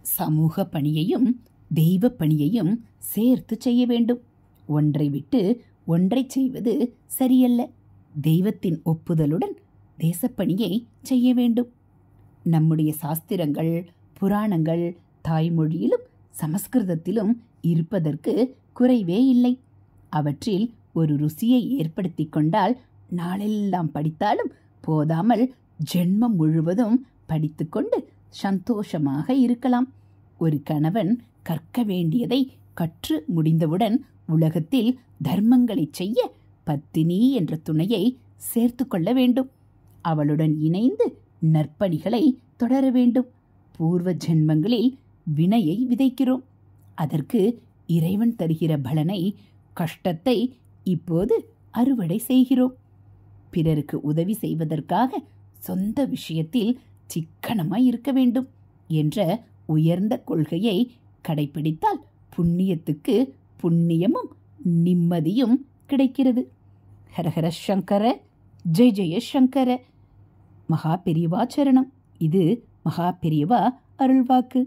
சமூக பணியையும் தெய்வ பணியையும் சேர்த்து செய்ய வேண்டும். ஒன்றை விட்டு ஒன்றை செய்வது சரியல்ல. தெய்வத்தின் ஒப்புதலுடன் தேசப்பணியை செய்ய வேண்டும். நம்முடைய சாஸ்திரங்கள், புராணங்கள் தாய்மொழியிலும் சமஸ்கிருதத்திலும் இருப்பதற்கு குறைவே இல்லை. அவற்றில் ஒரு ருசியை ஏற்படுத்தி கொண்டால் நாளெல்லாம் படித்தாலும் போதாமல் ஜென்மம் முழுவதும் படித்துக்கொண்டு சந்தோஷமாக இருக்கலாம். ஒரு கணவன் கற்க வேண்டியதை கற்று முடிந்தவுடன் உலகத்தில் தர்மங்களை செய்ய பத்தினி என்ற துணையை சேர்த்து கொள்ள வேண்டும். அவளுடன் இணைந்து நற்பணிகளை தொடர வேண்டும். பூர்வ ஜென்மங்களில் வினையை விதைக்கிறோம். அதற்கு இறைவன் தருகிற பலனை, கஷ்டத்தை இப்போது அறுவடை செய்கிறோம். பிறருக்கு உதவி செய்வதற்காக சொந்த விஷயத்தில் சிக்கனமாய் இருக்க வேண்டும் என்ற உயர்ந்த கொள்கையை கடைபிடித்தால் புண்ணியத்துக்கு புண்ணியமும் நிம்மதியும் கிடைக்கிறது. ஹரஹர சங்கர, ஜெய ஜெய சங்கர. மகா பெரியவா சரணம். இது மகா பெரியவா அருள்வாக்கு.